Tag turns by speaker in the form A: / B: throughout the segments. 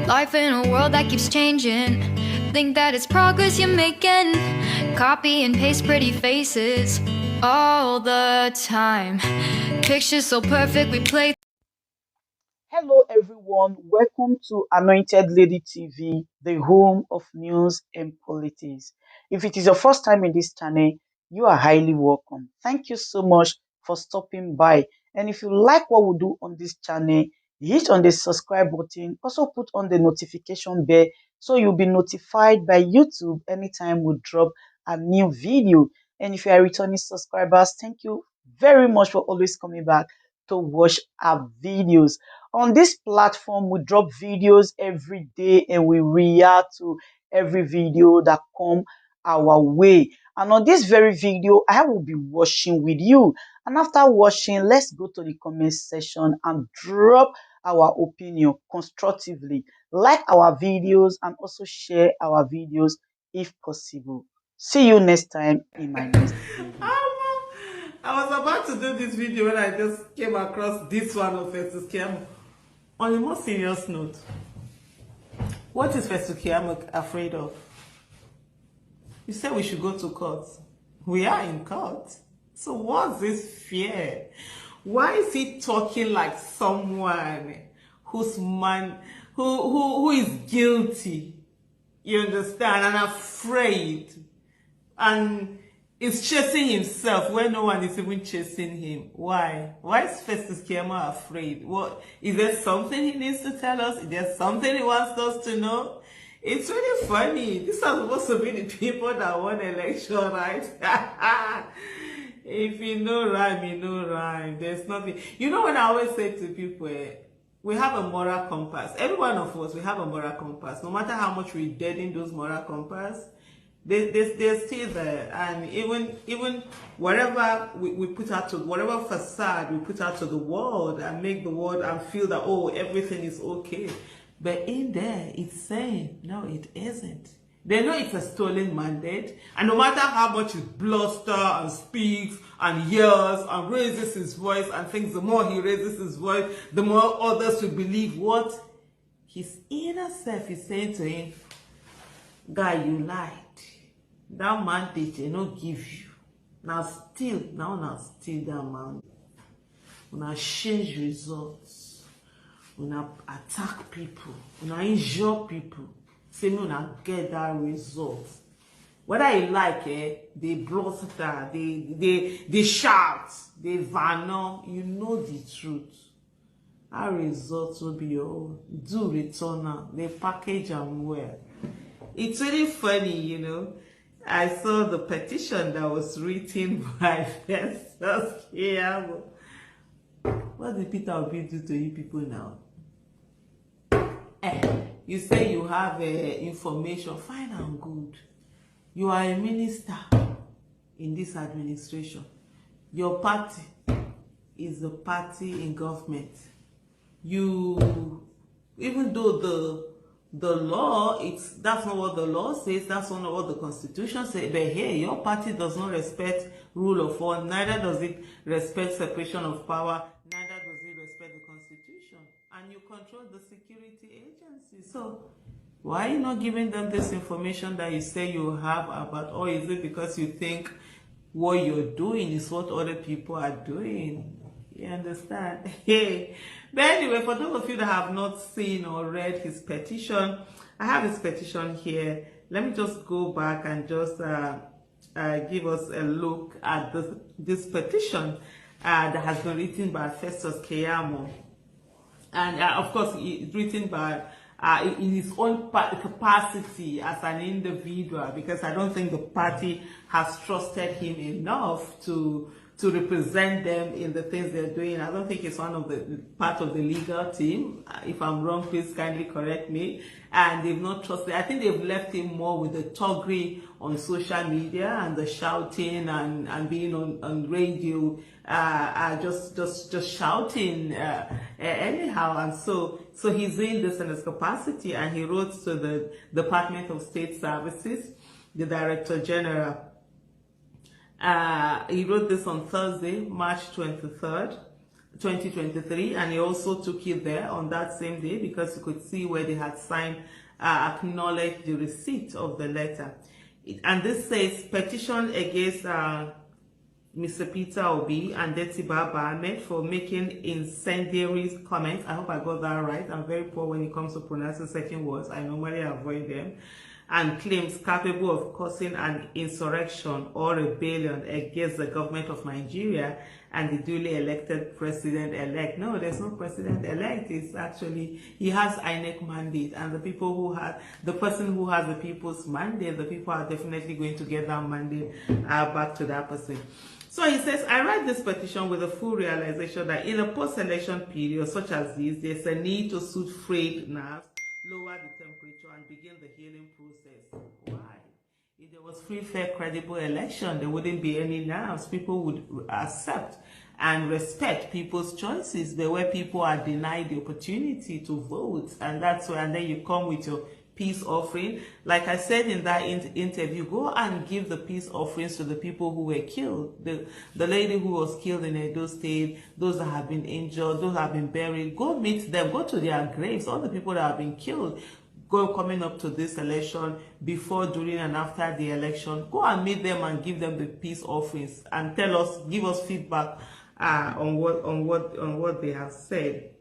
A: Life in a world that keeps changing. Think that it's progress you're making. Copy and paste pretty faces all the time. Pictures so perfect we play.
B: Hello everyone, welcome to Anointed Lady TV, the home of news and politics. If it is your first time in this channel, you are highly welcome. Thank you so much for stopping by. And if you like what we do on this channel, hit on the subscribe button, also put on the notification bell so you'll be notified by YouTube anytime we drop a new video. And if you are returning subscribers, thank you very much for always coming back to watch our videos. On this platform, we drop videos every day and we react to every video that come our way. And on this very video, I will be watching with you. And after watching, let's go to the comment section and drop our opinion constructively. Like our videos and also share our videos if possible. See you next time in my next video.
C: I was about to do this video when I just came across this one of Festus Keyamo. On a more serious note, what is Festus Keyamo afraid of? You said we should go to court. We are in court. So what's this fear? Why is he talking like someone who's who is guilty? You understand? And afraid. And is chasing himself when no one is even chasing him. Why? Why is Festus Keyamo afraid? What is there something he needs to tell us? Is there something he wants us to know? It's really funny. These are supposed to be the people that won election, right? If you know rhyme, you know rhyme. There's nothing. You know when I always say to people, we have a moral compass. Every one of us, we have a moral compass. No matter how much we deaden those moral compass, they're still there. And even whatever we put out to, whatever facade we put out to the world and make the world and feel that, oh, everything is okay. But in there, it's saying, no, it isn't. They know it's a stolen mandate. And no matter how much he blusters and speaks and yells and raises his voice and thinks the more he raises his voice, the more others will believe what his inner self is saying to him. Guy, you lied. That mandate they not give you. Now still that mandate. Una change results. Una attack people. Una injure people. Say me una get that result. Whether you like it, they bluster, they shout, they vanner, you know the truth. Our results will be your own. Do return, they package them well. It's really funny, you know. I saw the petition that was written by Festus Keyamo. What did Peter Obi do to you people now? You say you have information, fine and good. You are a minister in this administration. Your party is the party in government. You, even though the law, that's not what the law says, that's not what the Constitution says. But here, your party does not respect rule of law, neither does it respect separation of power, neither does it respect the Constitution. And you control the security agency. So, why are you not giving them this information that you say you have about, or is it because you think what you're doing is what other people are doing? You understand? Hey. But anyway, for those of you that have not seen or read his petition, I have his petition here. Let me just go back and just give us a look at this petition that has been written by Festus Keyamo. And of course, it's written by in his own capacity as an individual, because I don't think the party has trusted him enough to represent them in the things they're doing. I don't think it's one of the part of the legal team. If I'm wrong, please kindly correct me. And they've not trusted. I think they've left him more with the toggery on social media and the shouting and being on radio, just shouting anyhow. And so he's doing this in his capacity, and he wrote to the Department of State Services, the Director General. He wrote this on Thursday, March 23rd. 2023, and he also took it there on that same day because you could see where they had signed, acknowledged the receipt of the letter. And this says petition against Mr. Peter Obi and Deti Baba Ahmed for making incendiary comments. I hope I got that right. I'm very poor when it comes to pronouncing certain words. I normally avoid them. And claims capable of causing an insurrection or rebellion against the government of Nigeria and the duly elected president-elect. No, there's no president-elect. It's actually, he has INEC mandate, and the people who have, the person who has the people's mandate, the people are definitely going to get that mandate back to that person. So he says, I write this petition with a full realization that in a post-election period such as this, there's a need to soothe frayed nerves, lower the temperature, and begin the healing process. Why? If there was free, fair, credible election, there wouldn't be any nerves. People would accept and respect people's choices. But where people are denied the opportunity to vote, and that's why, and then you come with your peace offering. Like I said in that interview, go and give the peace offerings to the people who were killed. The lady who was killed in Edo State, those that have been injured, those that have been buried, go meet them, go to their graves, all the people that have been killed. Go coming up to this election, before, during, and after the election, go and meet them and give them the peace offerings and tell us, give us feedback on what they have said.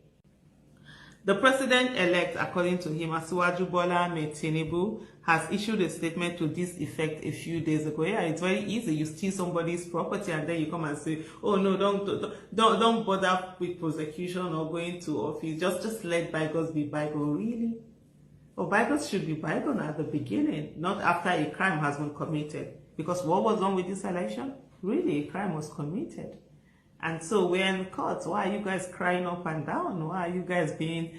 C: The president-elect, according to him, Asiwaju Bola Ahmed Tinubu, has issued a statement to this effect a few days ago. Yeah, it's very easy. You steal somebody's property and then you come and say, "Oh no, don't bother with prosecution or going to office. Just let bygones be bygones." Really? Well, bygones should be bygones at the beginning, not after a crime has been committed. Because what was wrong with this election? Really, a crime was committed. And so we're in the courts. Why are you guys crying up and down? Why are you guys being,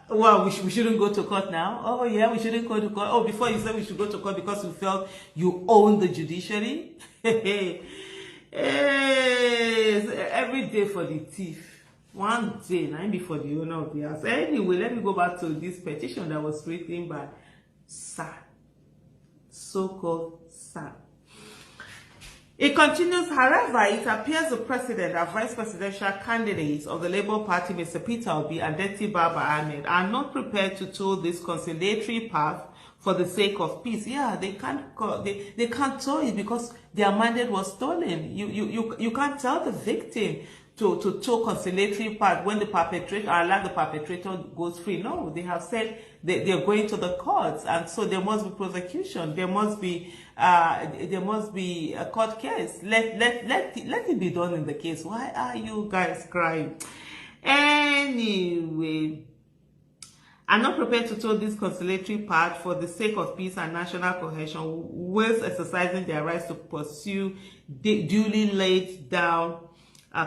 C: well, we shouldn't go to court now? Oh yeah, we shouldn't go to court. Oh, before you said we should go to court because you felt you own the judiciary? Hey, every day for the thief. One day, not before the owner of the house. Anyway, let me go back to this petition that was written by Sir, so-called Sir. It continues, however, it appears the president and vice presidential candidates of the Labour Party, Mr. Peter Obi and Deti Baba Ahmed, are not prepared to tow this conciliatory path for the sake of peace. Yeah, they can't tow it because their mandate was stolen. You can't tell the victim to tow conciliatory path when the perpetrator, allow the perpetrator goes free. No, they have said they're going to the courts, and so there must be prosecution. There must be a court case. Let it be done in the case. Why are you guys crying? Anyway, I'm not prepared to tow this conciliatory path for the sake of peace and national cohesion, whilst exercising their rights to pursue duly laid down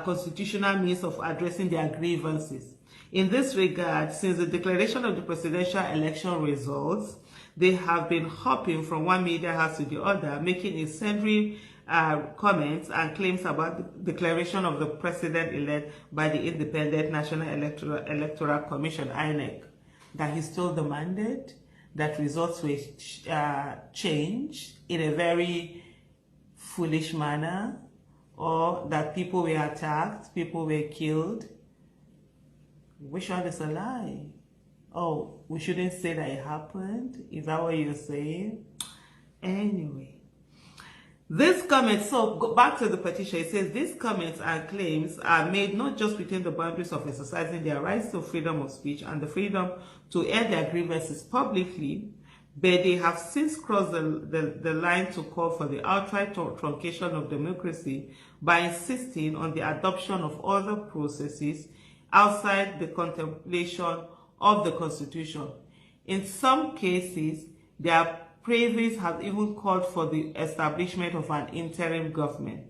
C: constitutional means of addressing their grievances. In this regard, since the declaration of the presidential election results, they have been hopping from one media house to the other, making incendiary comments and claims about the declaration of the president-elect by the Independent National Electoral Commission, INEC, that he stole the mandate, that results were changed in a very foolish manner, or that people were attacked, people were killed. Which one is a lie? Oh, we shouldn't say that it happened? Is that what you're saying? Anyway, this comment, so go back to the petition. It says these comments and claims are made not just within the boundaries of exercising their rights to freedom of speech and the freedom to air their grievances publicly, but they have since crossed the line to call for the outright truncation of democracy by insisting on the adoption of other processes outside the contemplation of the Constitution. In some cases, their previous have even called for the establishment of an interim government.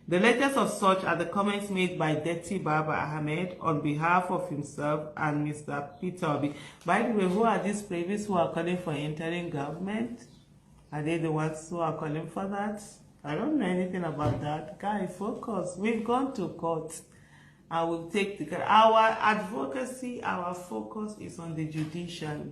C: The latest of such are the comments made by Deti Baba Ahmed on behalf of himself and Mr. Peter Obi. By the way, who are these previous who are calling for interim government? Are they the ones who are calling for that? I don't know anything about that. Guy, focus. We've gone to court. I will take our advocacy, our focus is on the judiciary.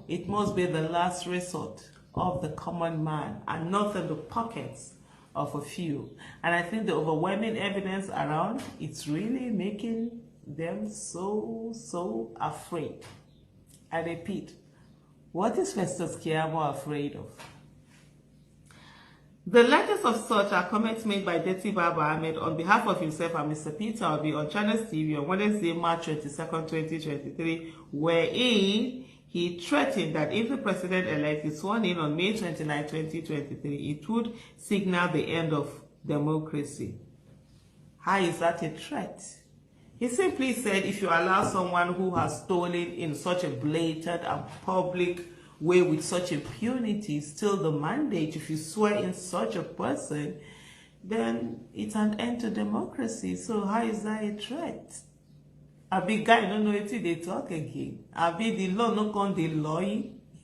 C: It must be the last resort of the common man and not in the pockets of a few. And I think the overwhelming evidence around, it's really making them so afraid. I repeat, what is Festus Keyamo afraid of? The latest of such are comments made by Dirty Baba Ahmed on behalf of himself and Mr. Peter Obi on Channels TV on Wednesday, March 22nd, 2023, wherein he threatened that if the president-elect is sworn in on May 29, 2023, it would signal the end of democracy. How is that a threat? He simply said if you allow someone who has stolen in such a blatant and public way with such impunity still the mandate, if you swear in such a person, then it's an end to democracy. So how is that a threat? A big guy don't know if they talk again. A big the law no con the law.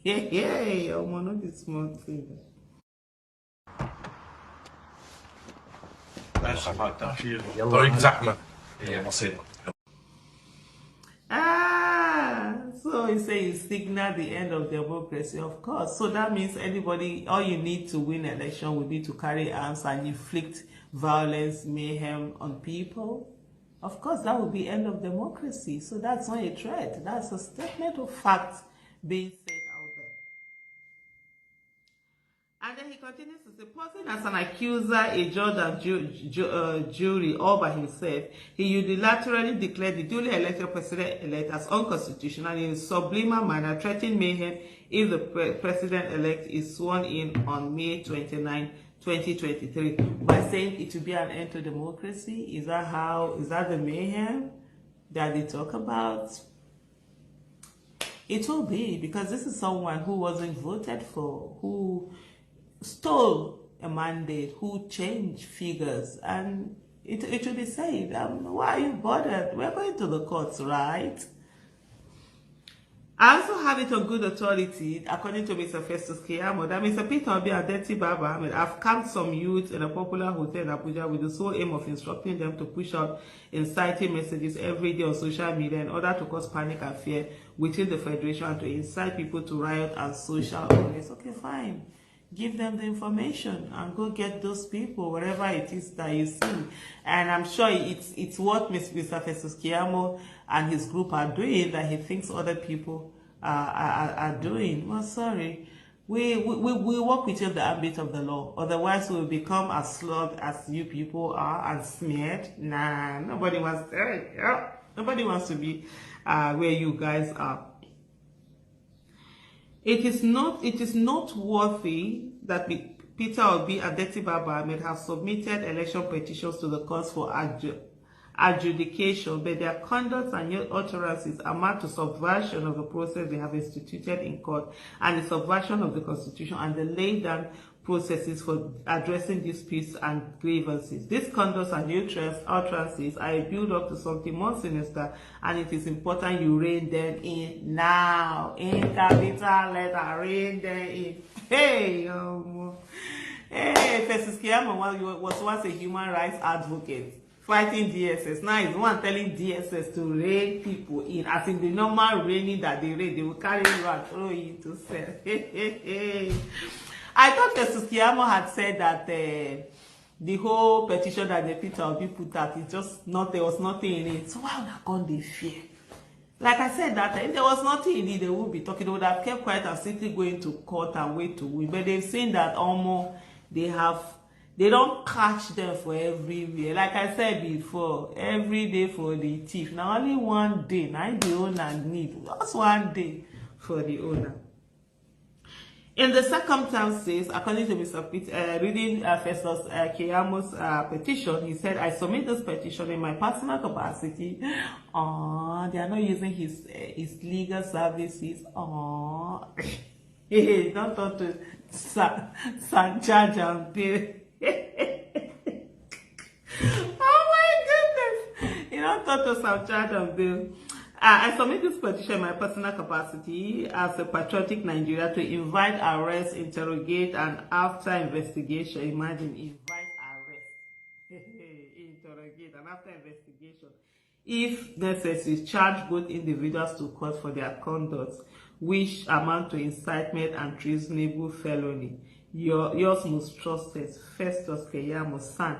C: Yeah, I'm one of the small thing. So he says signal the end of democracy, of course. So that means anybody, all you need to win an election would be to carry arms and inflict violence, mayhem on people. Of course, that would be end of democracy. So that's not a threat. That's a statement of fact being said out there. And then he continues to say, posing as an accuser, a judge and jury all by himself, he unilaterally declared the duly elected president-elect as unconstitutional in a subliminal manner, threatening mayhem if the president-elect is sworn in on May 29, 2023, by saying it will be an end to democracy. Is that the mayhem that they talk about? It will be, because this is someone who wasn't voted for, who stole a mandate, who changed figures, and it will be said, why are you bothered? We're going to the courts, right? I also have it on good authority, according to Mr. Festus Keyamo, that Mr. Peter Obi and Dirty Baba Ahmed have camped some youth in a popular hotel in Abuja with the sole aim of instructing them to push out inciting messages every day on social media in order to cause panic and fear within the Federation and to incite people to riot and social unrest. Okay, fine. Give them the information and go get those people wherever it is that you see. And I'm sure it's what Mr. Festus Keyamo and his group are doing that he thinks other people are doing. Well, sorry. We work within the ambit of the law. Otherwise, we will become as slugged as you people are and smeared. Nah, nobody wants to, nobody wants to be where you guys are. It is noteworthy that Peter Obi and Dirty Baba Ahmed have submitted election petitions to the courts for adjudication, but their conduct and utterances amount to subversion of the process they have instituted in court and the subversion of the Constitution and the laid down processes for addressing disputes and grievances. These conducts and utterances are a build-up to something more sinister, and it is important you rein them in now. In capital letter, rein them in. Hey, Festus Keyamo was once a human rights advocate fighting DSS. Now he's the one telling DSS to rein people in. As in the normal raining that they rain, they will carry you and throw you into cell. I thought Festus Keyamo had said that the whole petition that the Peter Obi put out is just not, there was nothing in it. So why would I come they fear? Like I said that if there was nothing in it, they would be talking. They would have kept quiet and simply going to court and wait to win. But they've seen that almost they don't catch them for everywhere. Like I said before, every day for the thief. Now only one day. Now the owner need. Just one day for the owner. In the circumstances, according to Mr. Peter, reading Festus Keyamo's petition, he said, I submit this petition in my personal capacity. Aww, they are not using his legal services. Aww. Hey, don't talk to Sanchez and Bill. Oh my goodness. You don't talk to Sanchez and Bill. I submit this petition in my personal capacity as a patriotic Nigeria to invite arrest, interrogate, and after investigation, imagine, invite arrest, interrogate, and after investigation, if necessary, charge both individuals to court for their conduct, which amount to incitement and treasonable felony. yours most trusted, Festus Keyamo, son.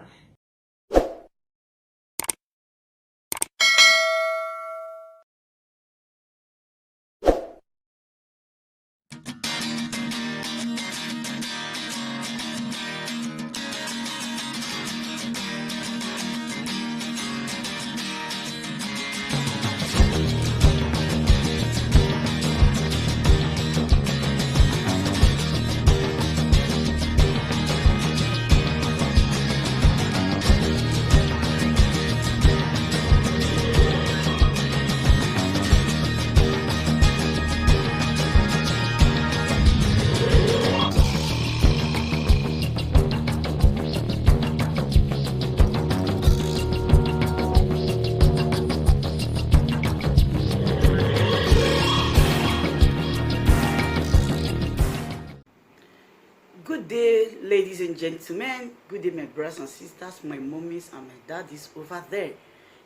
B: Good day, ladies and gentlemen. Good day, my brothers and sisters, my mommies and my daddies over there.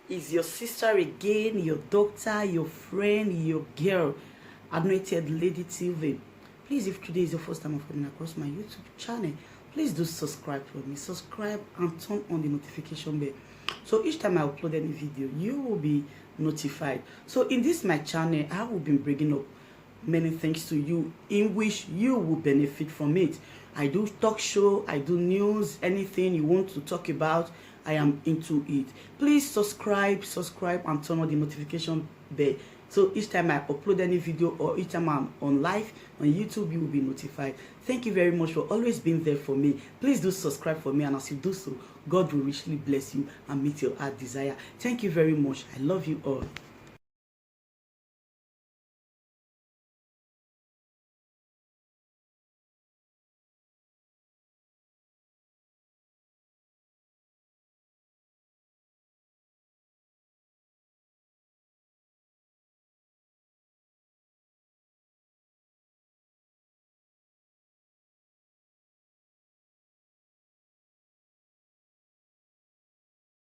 B: Is your sister again, your doctor, your friend, your girl, Anointed Lady TV. Please, if today is your first time of coming across my YouTube channel, please do subscribe for me. Subscribe and turn on the notification bell. So each time I upload any video, you will be notified. So in this my channel, I will be bringing up many things to you in which you will benefit from it. I do talk show, I do news, anything you want to talk about, I am into it. Please subscribe and turn on the notification bell. So each time I upload any video or each time I'm on live on YouTube, you will be notified. Thank you very much for always being there for me. Please do subscribe for me, and as you do so, God will richly bless you and meet your heart desire. Thank you very much. I love you all.